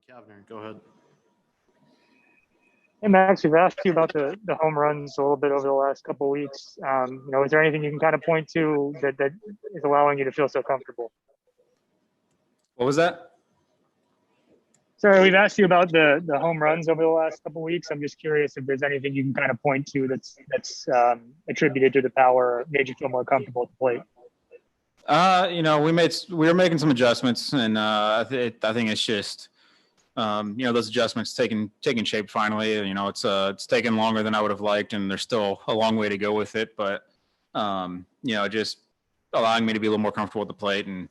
Kavner, go ahead. Hey, Max, we've asked you about the home runs a little bit over the last couple of weeks. Is there anything you can kind of point to that is allowing you to feel so comfortable? What was that? Sorry, we've asked you about the home runs over the last couple of weeks. I'm just curious if there's anything you can kind of point to that's attributed to the power or made you feel more comfortable at the plate. We were making some adjustments, and I think it's just those adjustments taking shape finally. It's taken longer than I would have liked, and there's still a long way to go with it. But just allowing me to be a little more comfortable at the plate, and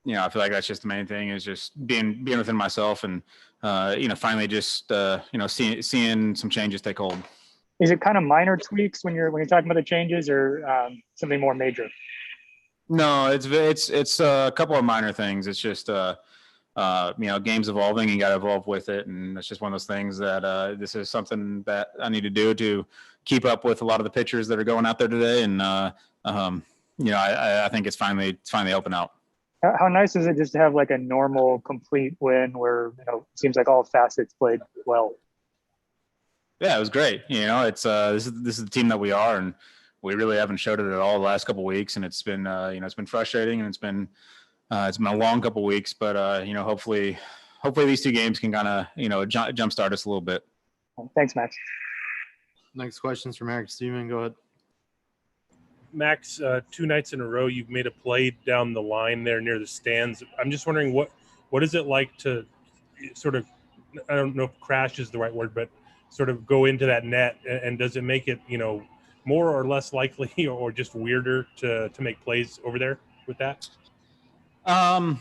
I feel like that's just the main thing, is just being within myself, and finally just seeing some changes take hold. Is it kind of minor tweaks when you're talking about the changes, or something more major? No, it's a couple of minor things. It's just game's evolving, and you got to evolve with it, and it's just one of those things that this is something that I need to do to keep up with a lot of the pitchers that are going out there today, and I think it's finally helping out. How nice is it just to have like a normal, complete win where it seems like all facets played well? Yeah, it was great. It's this is the team that we are, and we really haven't showed it at all the last couple of weeks, and it's been it's been frustrating, and it's been a long couple of weeks, but hopefully these two games can kind of jumpstart us a little bit. Thanks, Max. Next question's from Eric Steven. Go ahead. Max, 2 nights in a row you've made a play down the line there near the stands. I'm just wondering what is it like to sort of, I don't know if crash is the right word, but sort of go into that net, and does it make it more or less likely or just weirder to make plays over there with that? The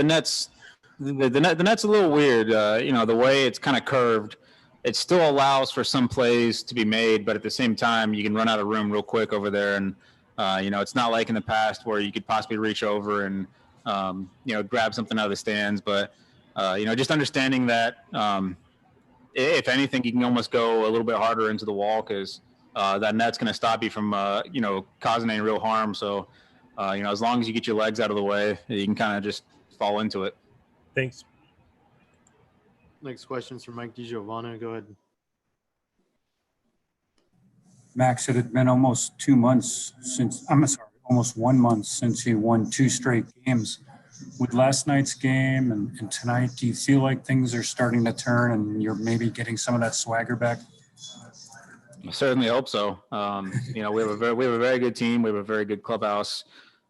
net's a little weird. The way it's kind of curved, it still allows for some plays to be made, but at the same time, you can run out of room real quick over there. And it's not like in the past where you could possibly reach over and grab something out of the stands. But just understanding that if anything, you can almost go a little bit harder into the wall, because that net's going to stop you from causing any real harm. So. As long as you get your legs out of the way, you can kind of just fall into it. Thanks. Next question's from Mike DiGiovanni. Go ahead. Max, it had been almost 1 month since you won 2 straight games. With last night's game and tonight, do you feel like things are starting to turn and you're maybe getting some of that swagger back? I certainly hope so. We have a very good team. We have a very good clubhouse.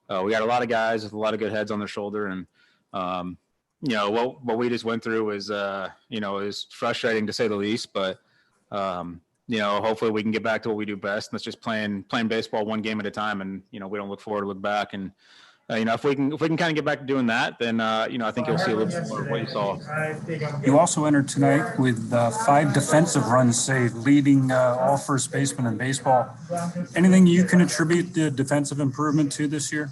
We got a lot of guys with a lot of good heads on their shoulder, and what we just went through is frustrating to say the least. But hopefully we can get back to what we do best. That's just playing baseball one game at a time, and we don't look forward to look back. And if we can kind of get back to doing that, then I think you'll see a little bit more of what you saw. You also entered tonight with 5 defensive runs saved, leading all first basemen in baseball. Anything you can attribute the defensive improvement to this year?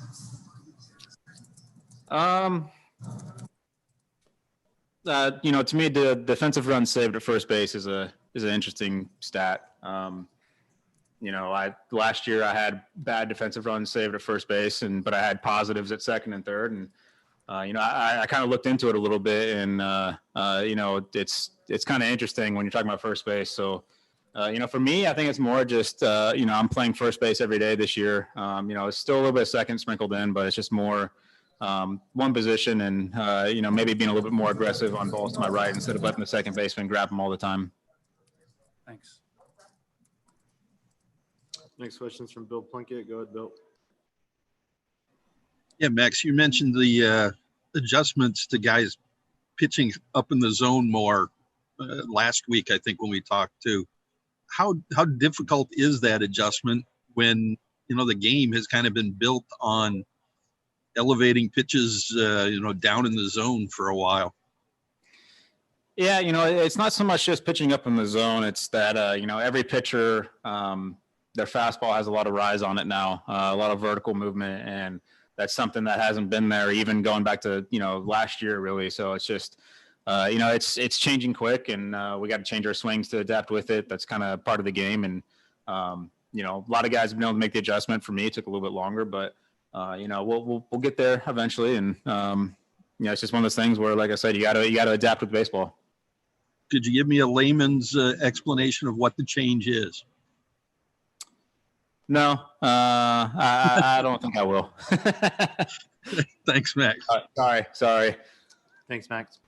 To me, the defensive runs saved at first base is an interesting stat. Last year I had bad defensive runs saved at first base, but I had positives at second and third. And, I kind of looked into it a little bit, and, it's kind of interesting when you're talking about first base. So, for me, I think it's more just, I'm playing first base every day this year. It's still a little bit of second sprinkled in, but it's just more one position, and, maybe being a little bit more aggressive on balls to my right instead of letting the second baseman grab them all the time. Thanks. Next question's from Bill Plunkett. Go ahead, Bill. Yeah, Max, you mentioned the adjustments to guys pitching up in the zone more last week, I think, when we talked to. How difficult is that adjustment when, the game has kind of been built on elevating pitches, down in the zone for a while? Yeah, it's not so much just pitching up in the zone. It's that, every pitcher, their fastball has a lot of rise on it now, a lot of vertical movement, and that's something that hasn't been there even going back to, last year, really. So it's just, it's changing quick, and we got to change our swings to adapt with it. That's kind of part of the game. And, a lot of guys have been able to make the adjustment. For me, it took a little bit longer, but, we'll get there eventually. And, it's just one of those things where, like I said, you got to adapt with baseball. Could you give me a layman's explanation of what the change is? No, I don't think I will. Thanks, Max. Sorry. Thanks, Max.